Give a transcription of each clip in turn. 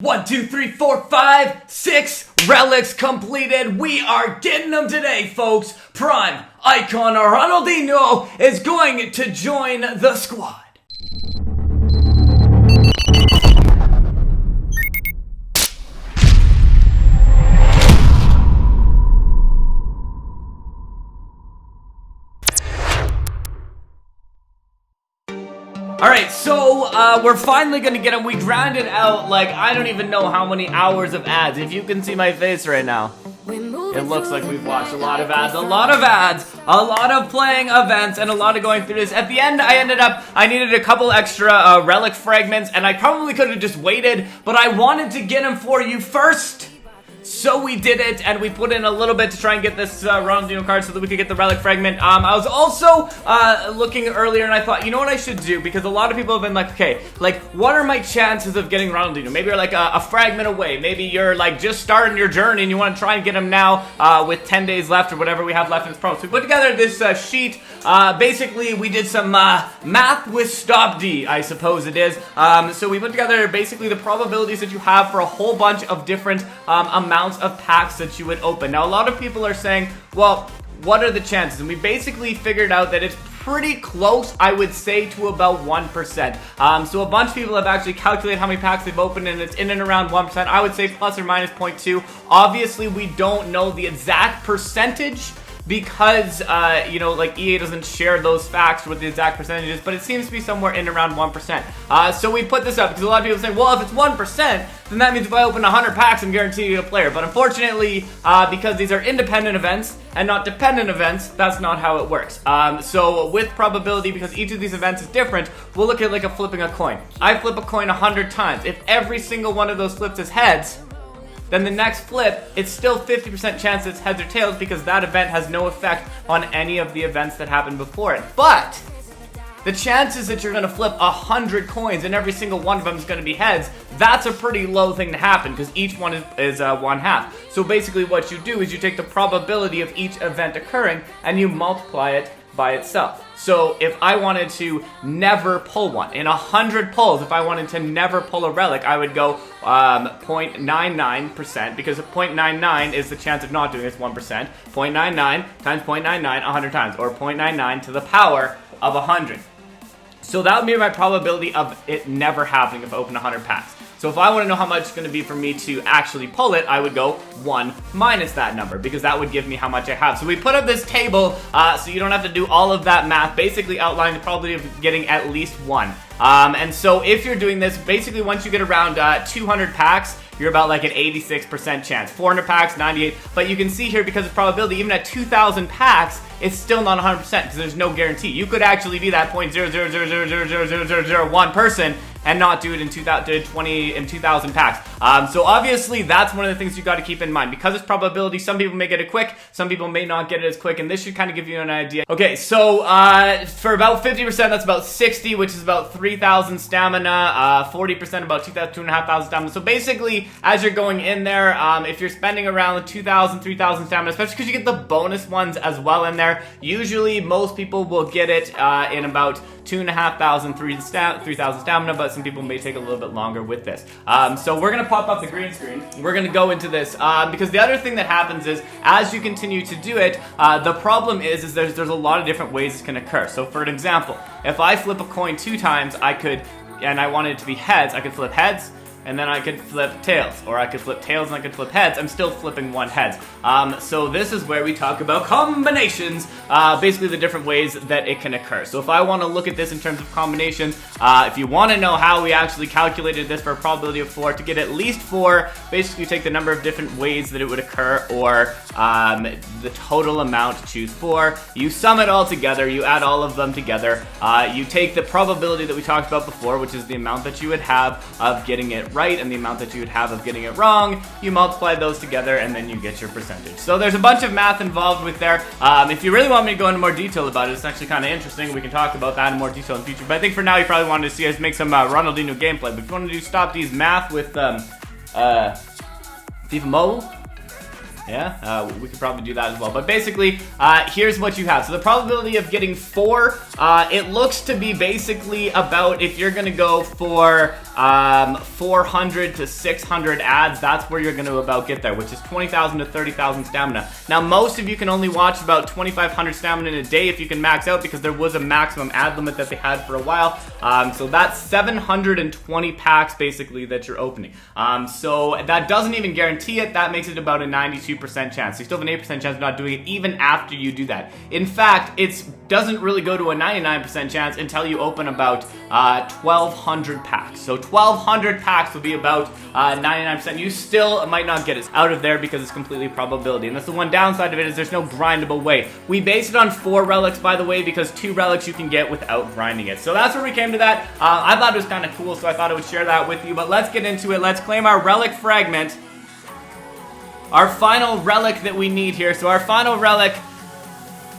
1, 2, 3, 4, 5, 6 relics completed. We are getting them today, folks. Prime icon Ronaldinho is going to join the squad. Alright, so we're finally gonna get them. We grinded out like I don't even know how many hours of ads. If you can see my face right now, it looks like we've watched a lot of ads, a lot of playing events, and a lot of going through this. At the end, I needed a couple extra relic fragments, and I probably could have just waited, but I wanted to get them for you first. So we did it, and we put in a little bit to try and get this Ronaldinho card so that we could get the relic fragment. I was also looking earlier, and I thought, you know what I should do? Because a lot of people have been like, okay, like, what are my chances of getting Ronaldinho? Maybe you're like a fragment away. Maybe you're like just starting your journey, and you want to try and get him now with 10 days left or whatever we have left in this promo. So we put together this sheet. Basically, we did some math with Stopde, I suppose it is. So we put together basically the probabilities that you have for a whole bunch of different amounts of packs that you would open. Now, a lot of people are saying, well, what are the chances? And we basically figured out that it's pretty close, I would say, to about 1%. So a bunch of people have actually calculated how many packs they've opened, and it's in and around 1%. I would say plus or minus 0.2. Obviously, we don't know the exact percentage, because, you know, like EA doesn't share those facts with the exact percentages, but it seems to be somewhere in around 1%. So we put this up because a lot of people say, well, if it's 1%, then that means if I open 100 packs, I'm guaranteed to get a player. But unfortunately, because these are independent events and not dependent events, that's not how it works. So with probability, because each of these events is different, we'll look at like flipping a coin. I flip a coin 100 times. If every single one of those flips is heads, then the next flip, it's still 50% chance it's heads or tails because that event has no effect on any of the events that happened before it. But the chances that you're gonna flip 100 coins and every single one of them is gonna be heads, that's a pretty low thing to happen because each one is 1/2. So basically what you do is you take the probability of each event occurring and you multiply it by itself. So if I wanted to never pull one, in 100 pulls, if I wanted to never pull a relic, I would go 0.99%, because 0.99 is the chance of not doing it, it's 1%. 0.99 times 0.99 100 times, or 0.99 to the power of 100. So that would be my probability of it never happening if I open 100 packs. So if I want to know how much it's going to be for me to actually pull it, I would go 1 minus that number, because that would give me how much I have. So we put up this table so you don't have to do all of that math, basically outlining the probability of getting at least 1. And so if you're doing this, basically once you get around 200 packs, you're about like an 86% chance. 400 packs, 98. But you can see here, because of probability, even at 2,000 packs, it's still not 100% because there's no guarantee. You could actually be that 0.000000001 person and not do it in 2,000 packs. So obviously that's one of the things you got to keep in mind. Because it's probability, some people may get it quick, some people may not get it as quick, and this should kind of give you an idea. Okay, so for about 50%, that's about 60, which is about 3,000 stamina. 40% about 2,500 stamina. So basically, as you're going in there, if you're spending around 2,000, 3,000 stamina, especially because you get the bonus ones as well in there, usually most people will get it in about 2,500, 3,000 stamina, but some people may take a little bit longer with this. So we're going to pop up the green screen. We're going to go into this because the other thing that happens is, as you continue to do it, the problem is there's a lot of different ways this can occur. So for an example, if I flip a coin 2 times, and I wanted it to be heads, I could flip heads, and then I could flip tails, or I could flip tails and I could flip heads. I'm still flipping 1 heads. So this is where we talk about combinations, basically the different ways that it can occur. So if I want to look at this in terms of combinations, if you want to know how we actually calculated this for a probability of 4, to get at least 4, basically you take the number of different ways that it would occur, or the total amount, choose 4, you sum it all together, you add all of them together, you take the probability that we talked about before, which is the amount that you would have of getting it right and the amount that you would have of getting it wrong, you multiply those together and then you get your percentage. So there's a bunch of math involved with there. If you really want me to go into more detail about it, it's actually kind of interesting. We can talk about that in more detail in the future, but I think for now you probably wanted to see us make some Ronaldinho gameplay. But if you want to do Stopde's math with FIFA Mobile, Yeah, we could probably do that as well. But basically, here's what you have. So the probability of getting 4, it looks to be basically about, if you're going to go for 400 to 600 ads, that's where you're going to about get there, which is 20,000 to 30,000 stamina. Now, most of you can only watch about 2,500 stamina in a day if you can max out, because there was a maximum ad limit that they had for a while. So that's 720 packs basically that you're opening. So that doesn't even guarantee it. That makes it about a 92% chance. So you still have an 8% chance of not doing it even after you do that. In fact, it doesn't really go to a 99% chance until you open about 1,200 packs. So 1,200 packs will be about 99%. You still might not get it out of there because it's completely probability. And that's the one downside of it, is there's no grindable way. We base it on 4 relics, by the way, because 2 relics you can get without grinding it. So that's where we came to that. I thought it was kind of cool, so I thought I would share that with you. But let's get into it. Let's claim our relic fragment. Our final relic that we need here. So our final relic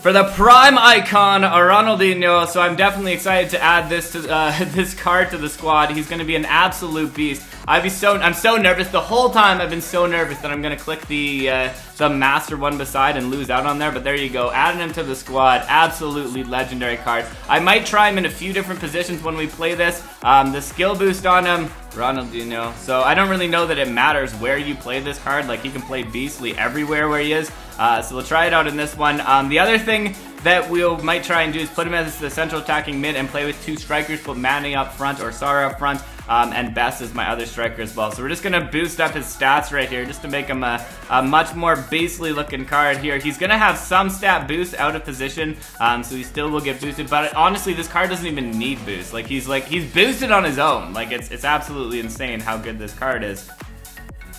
for the prime icon, Ronaldinho. So I'm definitely excited to add this to this card to the squad. He's going to be an absolute beast. I'm so nervous. The whole time I've been so nervous that I'm going to click the master one beside and lose out on there. But there you go. Adding him to the squad. Absolutely legendary card. I might try him in a few different positions when we play this. The skill boost on him, Ronaldinho. So I don't really know that it matters where you play this card. Like, he can play beastly everywhere where he is. So we'll try it out in this one. The other thing that we might try and do is put him as the central attacking mid and play with 2 strikers, put Manny up front or Sara up front, and Best is my other striker as well. So we're just going to boost up his stats right here just to make him a much more beastly looking card here. He's going to have some stat boost out of position, so he still will get boosted, but honestly this card doesn't even need boost. He's boosted on his own. Like, it's absolutely insane how good this card is,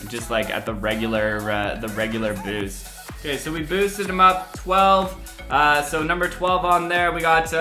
just like at the regular boost. Okay, so we boosted him up 12. So number 12 on there, we got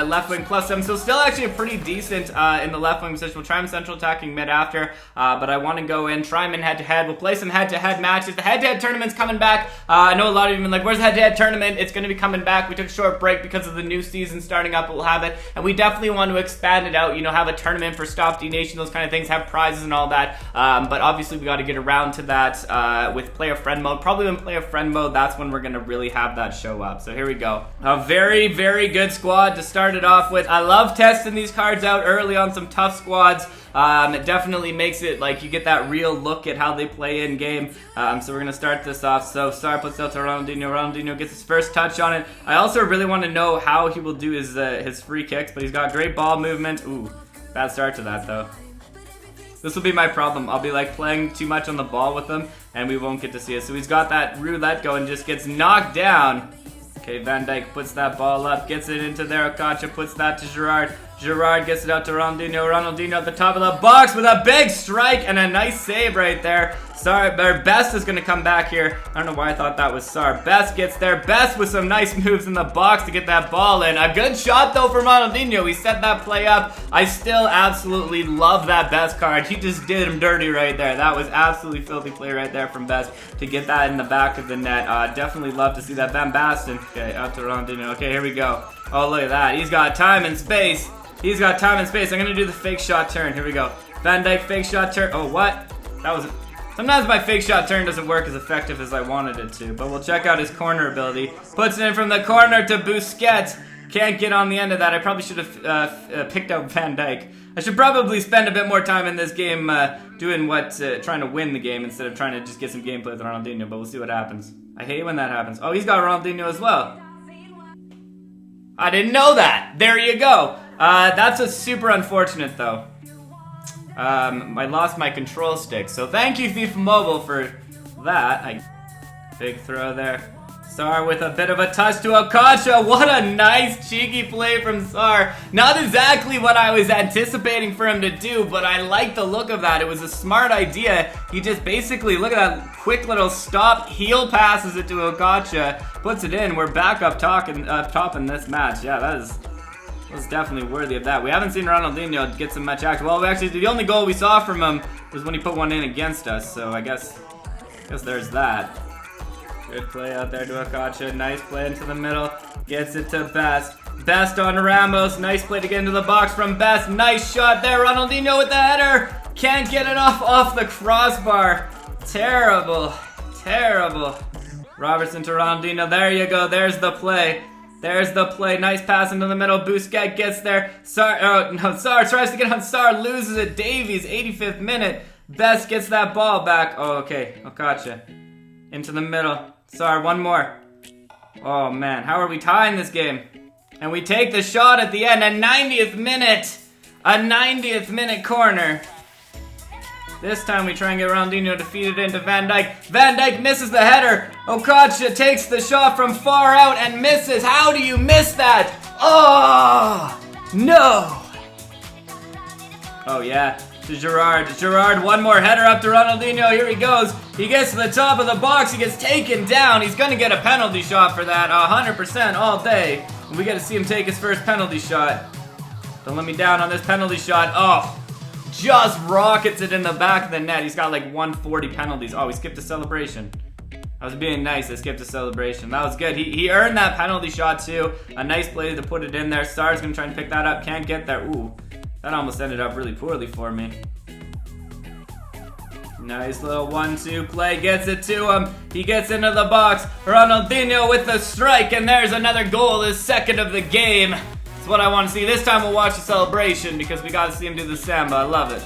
left wing +7, so still actually a pretty decent in the left wing position. We'll try him central attacking mid after, but I want to go in, try him in head-to-head. We'll play some head-to-head matches. The head-to-head tournament's coming back. I know a lot of you have been like, where's the head-to-head tournament? It's going to be coming back. We took a short break because of the new season starting up, but we'll have it, and we definitely want to expand it out, you know, have a tournament for Stopde Nation, those kind of things, have prizes and all that, but obviously we got to get around to that with player friend mode. Probably when player friend mode, that's when we're going to really have that show up. So here we go. A very, very good squad to start it off with. I love testing these cards out early on some tough squads. It definitely makes it like you get that real look at how they play in game. So we're gonna start this off. So Sar puts out to Ronaldinho. Ronaldinho gets his first touch on it. I also really want to know how he will do his free kicks, but he's got great ball movement. Ooh, bad start to that though. This will be my problem. I'll be like playing too much on the ball with him, and we won't get to see it. So he's got that roulette going, just gets knocked down. Okay, Van Dijk puts that ball up, gets it into there. Okocha puts that to Gerrard. Gerrard gets it out to Ronaldinho. Ronaldinho at the top of the box with a big strike and a nice save right there. Best is going to come back here. I don't know why I thought that was Sar. Best gets there. Best with some nice moves in the box to get that ball in. A good shot though from Ronaldinho. He set that play up. I still absolutely love that Best card. He just did him dirty right there. That was absolutely filthy play right there from Best to get that in the back of the net. Definitely love to see that. Van Basten. Okay, out to Ronaldinho. Okay, here we go. Oh, look at that. He's got time and space. He's got time and space. I'm going to do the fake shot turn. Here we go. Van Dijk fake shot turn. Oh, what? That was... Sometimes my fake shot turn doesn't work as effective as I wanted it to, but we'll check out his corner ability. Puts it in from the corner to Busquets. Can't get on the end of that. I probably should have picked out Van Dijk. I should probably spend a bit more time in this game doing trying to win the game instead of trying to just get some gameplay with Ronaldinho, but we'll see what happens. I hate when that happens. Oh, he's got Ronaldinho as well. I didn't know that. There you go. That's a super unfortunate though. I lost my control stick, so thank you FIFA Mobile for that. Big throw there. Sar with a bit of a touch to Okocha. What a nice cheeky play from Sar. Not exactly what I was anticipating for him to do, but I like the look of that. It was a smart idea. He just basically, look at that quick little stop, heel passes it to Okocha, puts it in. We're back up top in this match. Yeah, that was definitely worthy of that. We haven't seen Ronaldinho get some much action. Well, actually, the only goal we saw from him was when he put one in against us, so I guess there's that. Good play out there to Okocha. Nice play into the middle. Gets it to Best. Best on Ramos. Nice play to get into the box from Best. Nice shot there. Ronaldinho with the header. Can't get it off the crossbar. Terrible. Terrible. Robertson to Ronaldinho. There you go. There's the play. There's the play. Nice pass into the middle. Busquets gets there. Sarr tries to get on Sarr. Loses it. Davies, 85th minute. Best gets that ball back. Oh, okay. Okacha. Into the middle. Sarr, one more. Oh, man. How are we tying this game? And we take the shot at the end. A 90th minute. A 90th minute corner. This time we try and get Ronaldinho to feed it into Van Dijk. Van Dijk misses the header. Okacha takes the shot from far out and misses. How do you miss that? Oh, no. Oh, yeah. To Gerrard. Gerrard, one more header up to Ronaldinho. Here he goes. He gets to the top of the box. He gets taken down. He's going to get a penalty shot for that. 100% all day. And we got to see him take his first penalty shot. Don't let me down on this penalty shot. Oh. Just rockets it in the back of the net. He's got like 140 penalties. Oh, he skipped a celebration. I was being nice. I skipped a celebration. That was good. He earned that penalty shot too. A nice play to put it in there. Sarr's going to try and pick that up. Can't get there. Ooh, that almost ended up really poorly for me. Nice little 1-2 play. Gets it to him. He gets into the box. Ronaldinho with the strike. And there's another goal. His second of the game. That's what I want to see. This time we'll watch the celebration because we got to see him do the samba. I love it.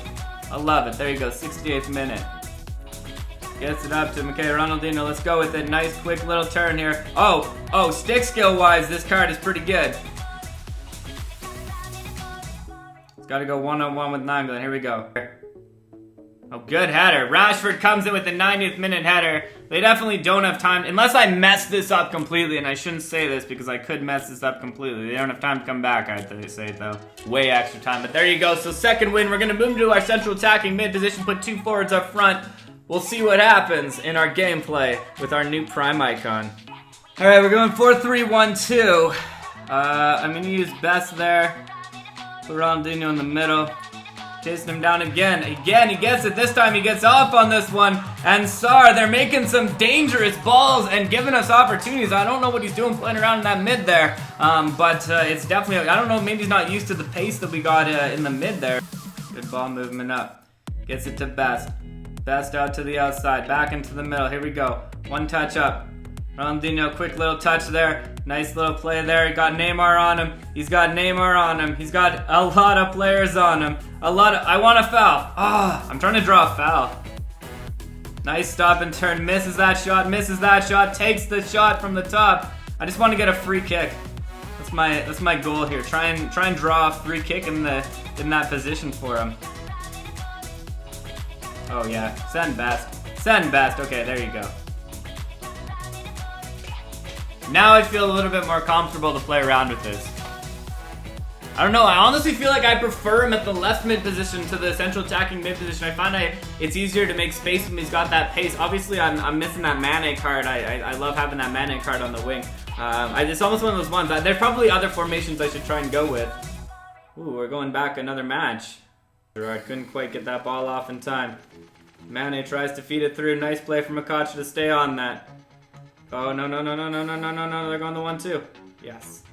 I love it. There you go. 68th minute. Gets it up to him. Okay, Ronaldinho. Let's go with it. Nice, quick little turn here. Oh, stick skill-wise, this card is pretty good. It's got to go one-on-one with Nangla. Here we go. Oh, good header. Rashford comes in with the 90th minute header. They definitely don't have time, unless I mess this up completely, and I shouldn't say this because I could mess this up completely. They don't have time to come back, I'd say, though. Way extra time, but there you go. So second win, we're going to move to our central attacking mid position, put two forwards up front. We'll see what happens in our gameplay with our new prime icon. All right, we're going 4-3-1-2. I'm going to use Best there. Put Ronaldinho in the middle. Chasing him down again. Again, he gets it. This time he gets off on this one. And Sarr, they're making some dangerous balls and giving us opportunities. I don't know what he's doing playing around in that mid there. But it's definitely, I don't know, maybe he's not used to the pace that we got in the mid there. Good ball movement up. Gets it to Best. Best out to the outside. Back into the middle. Here we go. One touch up. Ronaldinho, quick little touch there. Nice little play there. He got Neymar on him. He's got Neymar on him. He's got a lot of players on him. I want a foul. I'm trying to draw a foul. Nice stop and turn. Misses that shot. Misses that shot. Takes the shot from the top. I just want to get a free kick. That's my goal here. Try and draw a free kick in that position for him. Oh yeah. Send Best. Send Best. Okay, there you go. Now I feel a little bit more comfortable to play around with this. I don't know, I honestly feel like I prefer him at the left mid position to the central attacking mid position. I find it's easier to make space when he's got that pace. Obviously, I'm missing that Mane card. I love having that Mane card on the wing. It's almost one of those ones. There's probably other formations I should try and go with. Ooh, we're going back another match. Gerrard couldn't quite get that ball off in time. Mane tries to feed it through. Nice play from Okacha to stay on that. Oh, no. They're going the 1-2. Yes.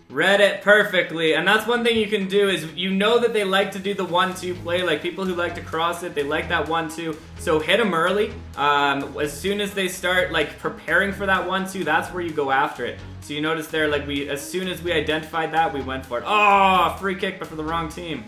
Read it perfectly. And that's one thing you can do is you know that they like to do the 1-2 play. Like people who like to cross it, they like that 1-2. So hit them early. As soon as they start like preparing for that 1-2, that's where you go after it. So you notice there, like as soon as we identified that, we went for it. Oh, free kick, but for the wrong team.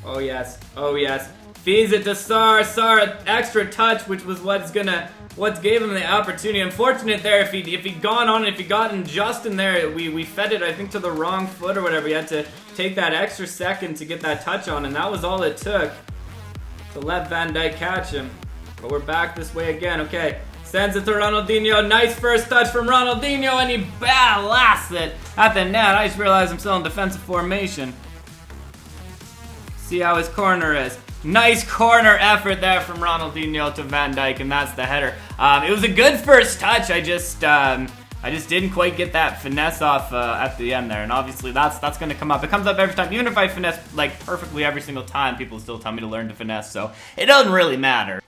Oh, yes. Oh, yes. Feeds it to Sarr. Sarr, extra touch, which was what gave him the opportunity. Unfortunate there, if he'd gone on, if he'd gotten just in there, we fed it, I think, to the wrong foot or whatever. He had to take that extra second to get that touch on, and that was all it took to let Van Dijk catch him. But we're back this way again. Okay, sends it to Ronaldinho. Nice first touch from Ronaldinho, and he blasts it at the net. I just realized I'm still in defensive formation. See how his corner is. Nice corner effort there from Ronaldinho to Van Dijk, and that's the header. It was a good first touch. I just didn't quite get that finesse off at the end there, and obviously that's going to come up. It comes up every time. Even if I finesse like perfectly every single time, people still tell me to learn to finesse, so it doesn't really matter.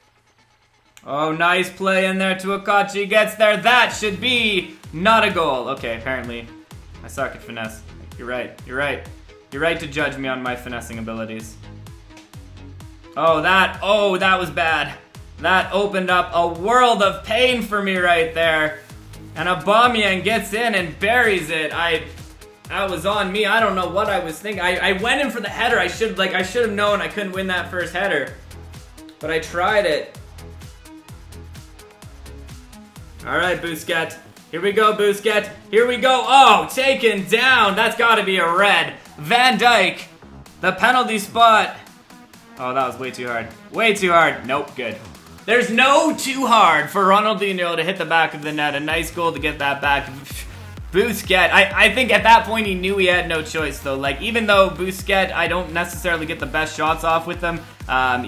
Oh, nice play in there to Okachi. Gets there. That should be not a goal. Okay, apparently I suck at finesse. You're right. You're right. You're right to judge me on my finessing abilities. Oh, that was bad. That opened up a world of pain for me right there. And Aubameyang gets in and buries it. That was on me. I don't know what I was thinking. I went in for the header. I should have known I couldn't win that first header. But I tried it. Alright, Busquets. Here we go, Busquets. Here we go. Oh, taken down. That's got to be a red. Van Dijk. The penalty spot. Oh, that was way too hard. Way too hard. Nope, good. There's no too hard for Ronaldinho to hit the back of the net. A nice goal to get that back. Busquets, I think at that point he knew he had no choice though. Like, even though Busquets, I don't necessarily get the best shots off with him,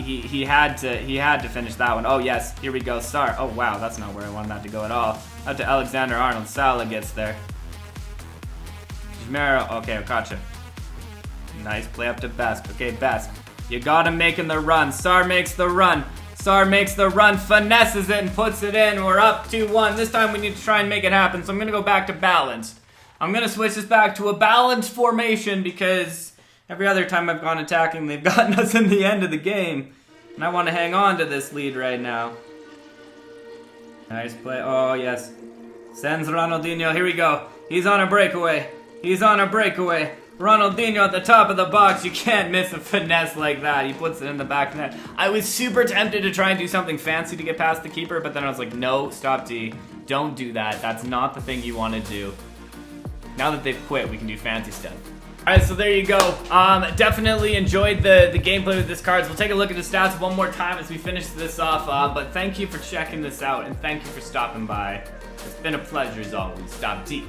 he had to finish that one. Oh yes, here we go, Star. Oh wow, that's not where I wanted that to go at all. Out to Alexander-Arnold. Salah gets there. Jmero, okay, Okacha. Nice play up to Best. Okay, Best. You got him making the run. Sar makes the run. Sar makes the run, finesses it and puts it in. We're up 2-1. This time we need to try and make it happen, so I'm going to go back to balanced. I'm going to switch this back to a balanced formation because every other time I've gone attacking, they've gotten us in the end of the game. And I want to hang on to this lead right now. Nice play. Oh, yes. Sends Ronaldinho. Here we go. He's on a breakaway. He's on a breakaway. Ronaldinho at the top of the box. You can't miss a finesse like that. He puts it in the back net. I was super tempted to try and do something fancy to get past the keeper, but then I was like, no, Stopde. Don't do that. That's not the thing you want to do. Now that they've quit, we can do fancy stuff. Alright, so there you go. Definitely enjoyed the gameplay with this cards. We'll take a look at the stats one more time as we finish this off. But thank you for checking this out, and thank you for stopping by. It's been a pleasure as always. Stopde.